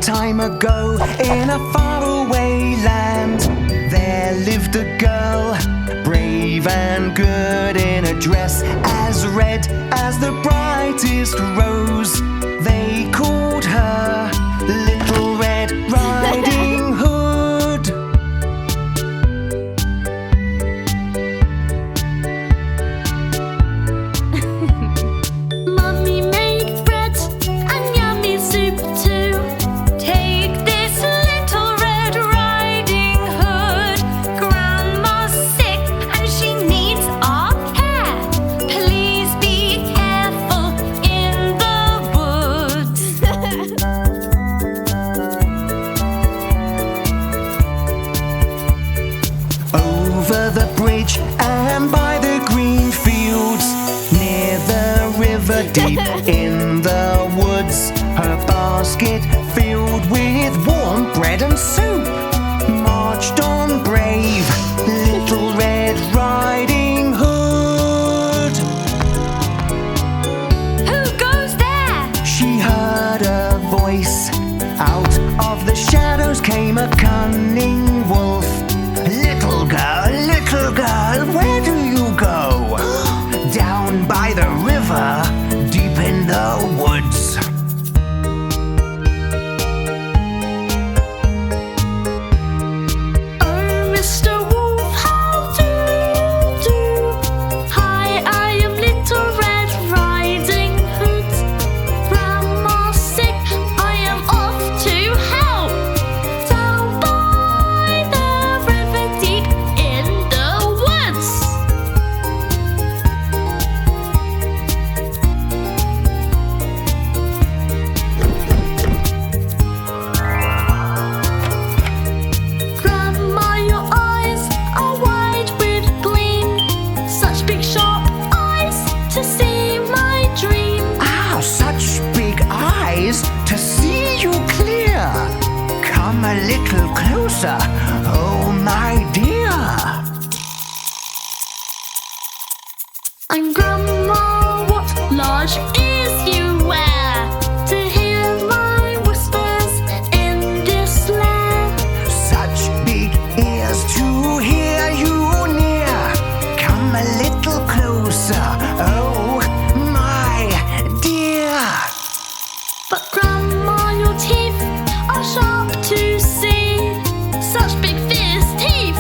time ago, in a faraway land, there lived a girl, brave and good, in a dress as red as the brightest rose. They called her Little Red Riding Hood. Mummy made bread and yummy soup too. Take this Little Red Riding Hood. Grandma's sick and she needs our care. Please be careful in the woods. Over the bridge and by the green fields, near the river deep in the woods, her basket filled with warm bread and soup, marched on brave Little Red Riding Hood. Who goes there? She heard a voice. Out of the shadows came a cunning wolf. Little girl, where do you go? Down by the river, deep in the woods. Oh, Mr. Wolf, how do you do? Hi, I am Little Red Riding Hood. Grandma's sick, I am off to help. Down by the river deep in the woods. Grandma, your eyes are wide with gleam. Such big sharp eyes to see my dream. Ah, such big eyes to see you clear. Come a little closer, oh my dear. And Grandma, what large ears you wear to hear my whispers in this lair. Such big ears to hear you near. Come a little closer, oh my dear. But Grandma, your teeth are sharp to see. Such big fierce teeth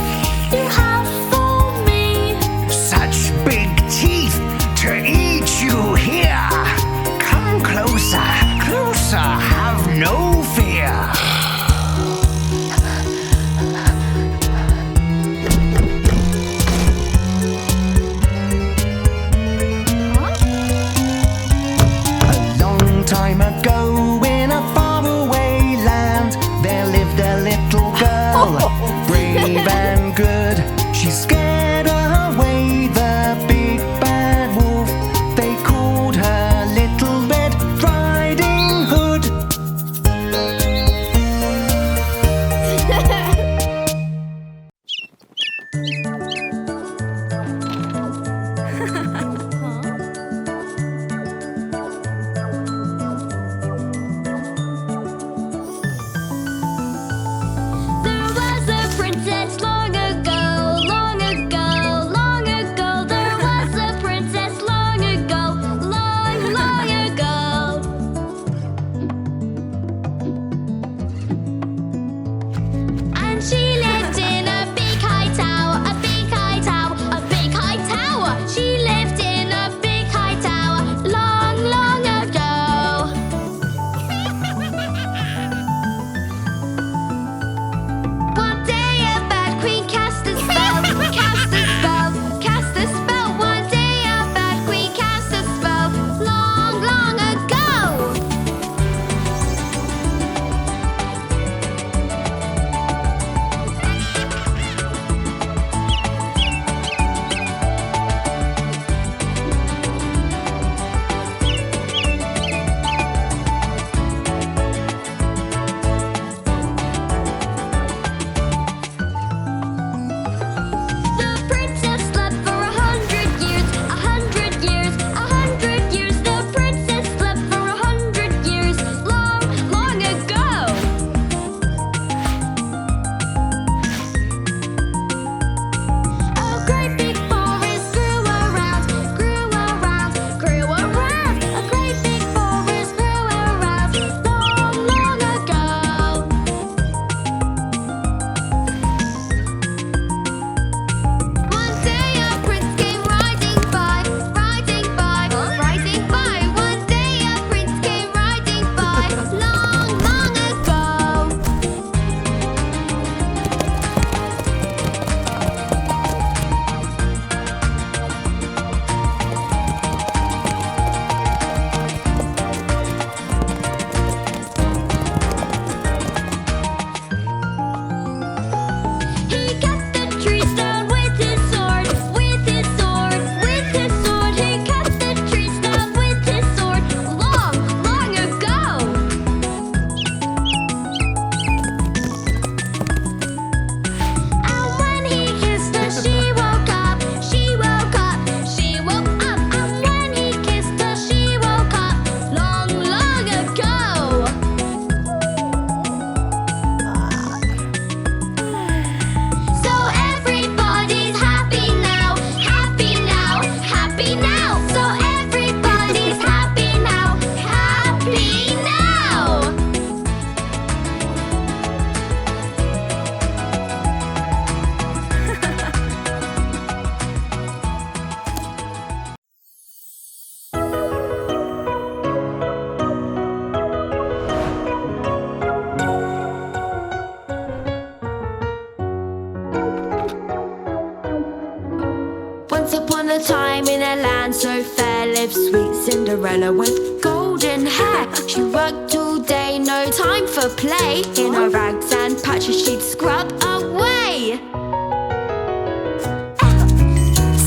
upon a time in a land so fair lived sweet Cinderella with golden hair. She worked all day, no time for play. In her rags and patches she'd scrub away.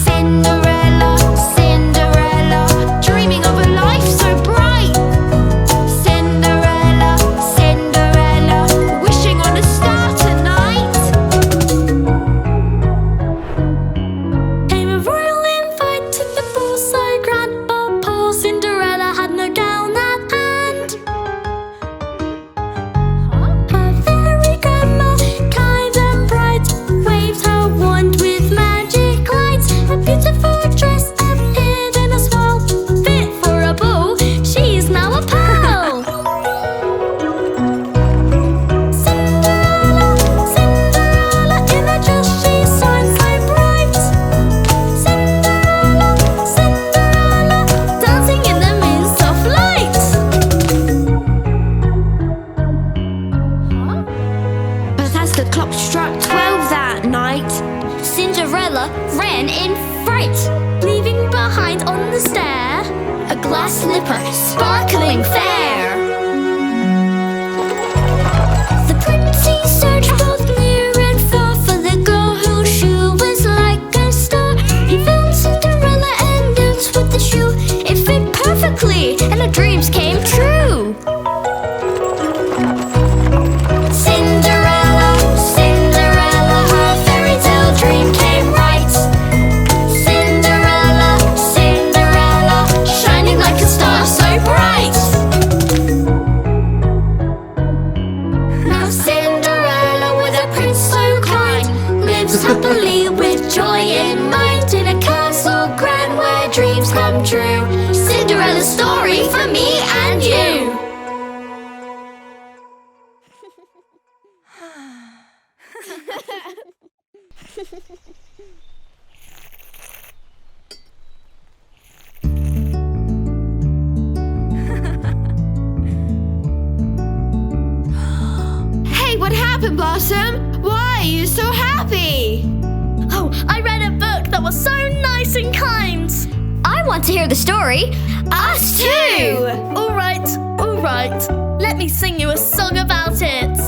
Cinderella, Cinderella, dreaming of a life so bright. Cinderella, Cinderella, wishing on a star tonight. Came a royal invite to the ball so grand, but poor Cinderella had no gown at hand. Her fairy grandma, kind and bright, waved her wand with magic lights. A beautiful dress appeared in a swirl, fit for a ball, she's now a pearl. Cinderella, Cinderella, in a dress she shines so bright. Cinderella, Cinderella, dancing in the moon's soft light. But as the clock struck 12 that night, Cinderella ran in fright, leaving behind on the stair a glass slipper sparkling fair. The princes searched both near and far for the girl whose shoe was like a star. He found Cinderella and danced with the shoe. It fit perfectly and her dreams came true. Cinderella, Cinderella, her fairy tale dream came right. Cinderella, Cinderella, shining like a star so bright. Now Cinderella, with a prince so kind, lives happily with joy in mind, in a castle grand where dreams come true. Cinderella's story for me and you. Hey, what happened, Blossom? Why are you so happy? Oh, I read a book that was so nice and kind. I want to hear the story. Us too! All right. Let me sing you a song about it.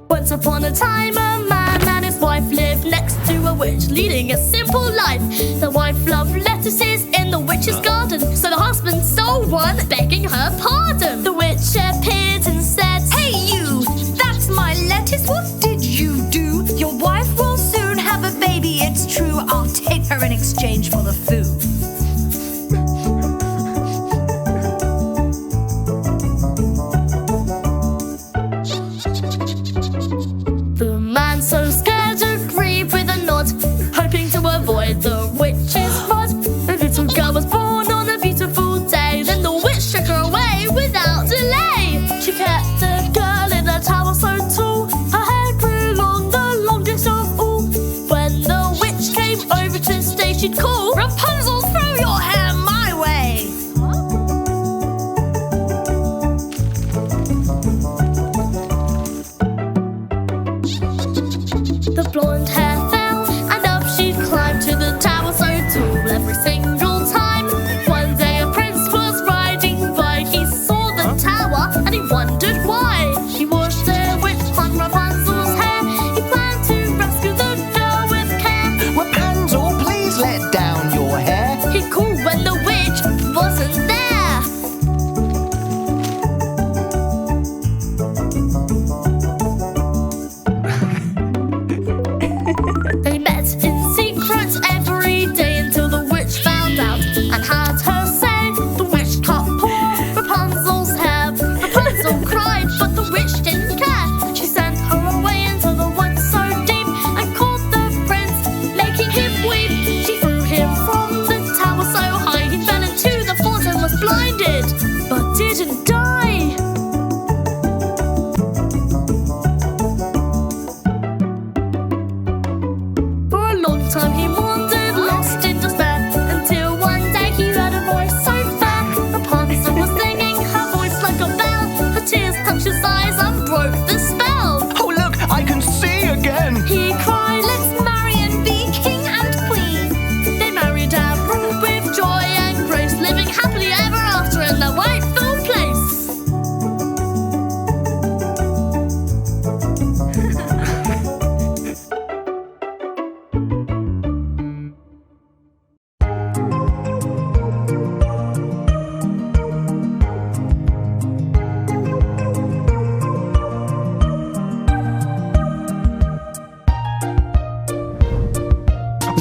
Once upon a time, a man and his wife lived next to a witch, leading a simple life. The wife loved lettuces in the witch's garden, so the husband stole one, begging her pardon. The witch appeared and said, "Hey you, that's my lettuce, what did you do? Your wife will soon have a baby, it's true. I'll take her in exchange for the food." The man, so scared, agreed with a nod, hoping to avoid the witch's rod. The little girl was born on a beautiful day, then the witch took her away without delay. She kept the girl in a tower so tall, her hair grew long, the longest of all. When the witch came over to stay, she'd call, "Rapunzel, throw your hair my way." The blonde hair fell, and up she climbed to the tower so tall every single time. One day a prince was riding by, he saw the tower and he wondered why. He watched the witch on Rapunzel's hair, he planned to rescue the girl with care. Rapunzel, please let down your hair. He called when the witch wasn't there.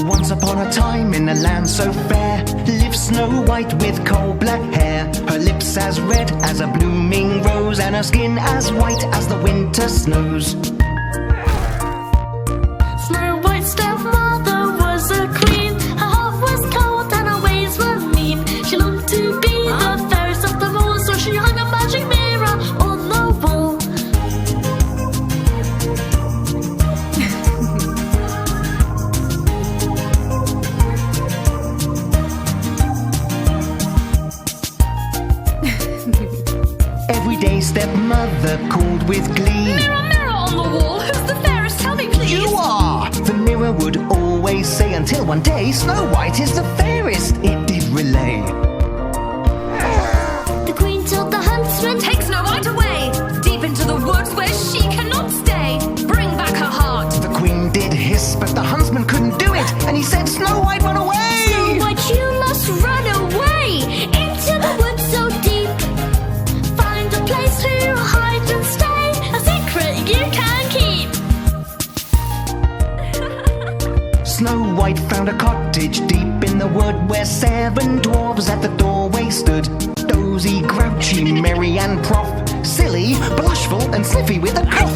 Once upon a time in a land so fair lived Snow White with coal black hair. Her lips as red as a blooming rose, and her skin as white as the winter snows. Snow White's stepmother was a queen. Her heart was cold and her ways were mean. She longed to be the fairest of them all, so she hung a magic mirror on the wall. Every day stepmother called with glee. Mirror, mirror on the wall, who's the fairest? Tell me please. You are! The mirror would always say, until one day Snow White is the fairest, it did relay. The queen told the huntsman, Take Snow White away, deep into the woods where she cannot stay. Bring back her heart. The queen did hiss, but the huntsman couldn't do it, and he said, Snow White, run away! Snow White, you must run away into the woods so deep. Find a place to hide and stay, a secret you can keep. Snow White found a cottage deep in the wood, where 7 dwarves at the doorway stood. Dozy, grouchy, merry and prof, silly, blushful and sniffy with a cough.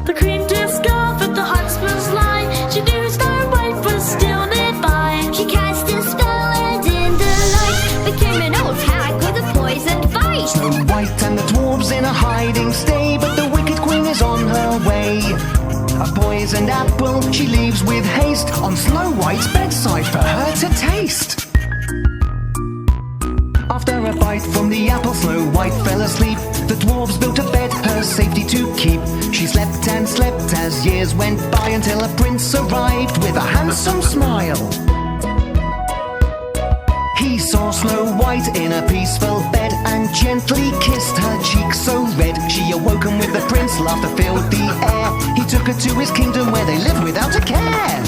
The queen discovered the huntsman's lie. She knew Snow White was still nearby. She cast a spell and in the light became an old hag with a poisoned bite. Snow White and the dwarves in a hiding stay, but the wicked queen is on her way. A poisoned apple she leaves with haste on Snow White's bedside for her to taste. After a bite from the apple, Snow White fell asleep. The dwarves built a bed, her safety to keep. She slept and slept as years went by, until a prince arrived with a handsome smile. He saw Snow White in a peaceful bed, and gently kissed her cheek so red. She awoke, and with the prince laughter filled the air. He took her to his kingdom where they lived without a care.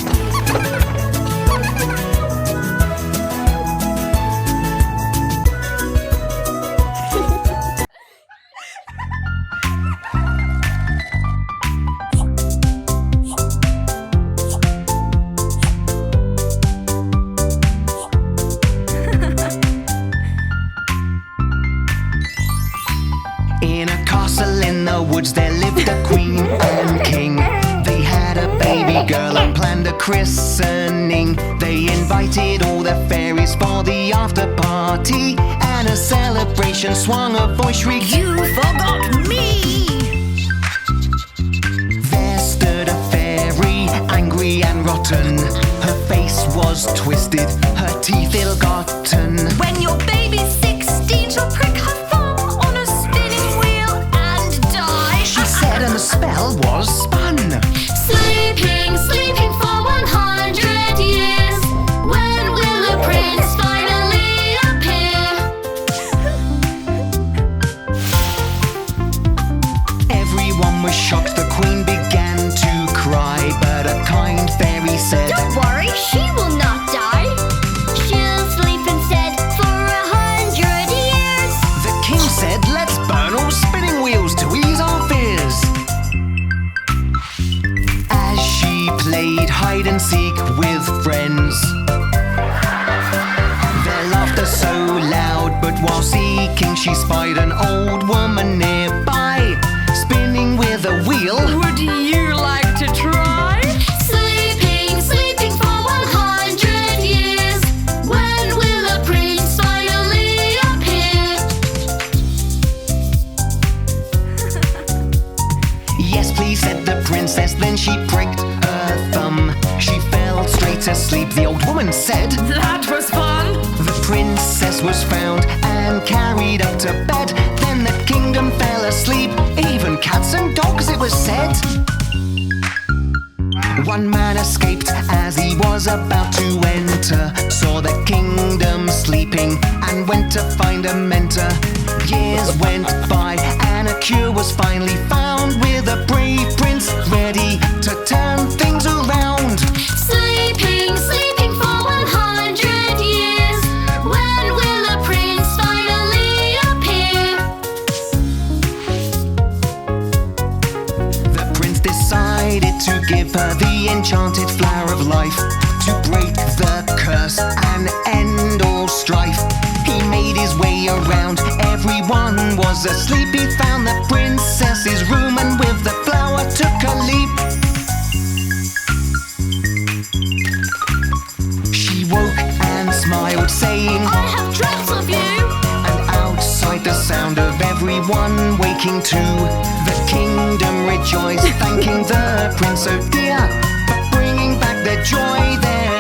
In a castle in the woods there lived a queen and king. They had a baby girl and planned a christening. They invited all the fairies for the after party, and a celebration swung a voice shriek, You forgot me. there stood a fairy, angry and rotten. Her face was twisted, her teeth ill-gotten. When your baby's 16, she'll prick her thumb on a spinning wheel and die. She said, and the spell was spun. Sleeping, sleeping for 100 years. When will the prince finally appear? Everyone was shocked, the queen began to cry, but a kind fairy said, Don't worry, she will not die. She'll sleep instead for 100 years. The king said, let's burn all spinning wheels to ease our fears. As she played hide and seek with friends, their laughter so loud, but while seeking she spied an old woman nearby, spinning with a wheel. Would you like to try? Sleeping, sleeping for 100 years. When will the prince finally appear? Yes, please, said the princess, then she pricked her thumb. She fell straight asleep, the old woman said. That was fun. The princess was found and carried up to bed. Then the kingdom fell asleep, even cats and dogs, it was said. One man escaped as he was about to enter, saw the kingdom sleeping and went to find a mentor. Years went by and a cure was finally found, with a brave prince ready to turn things around. Sleeping, sleeping for 100 years. When will the prince finally appear? The prince decided to give her the enchanted flower of life, to break the curse and end all strife. He made his way around, everyone was asleep. He found the princess's room and with the flower took a leap. She woke and smiled, saying, I have dreamt of you. and outside the sound of everyone waking too, the kingdom rejoiced, thanking the prince, oh dear, for bringing back their joy, their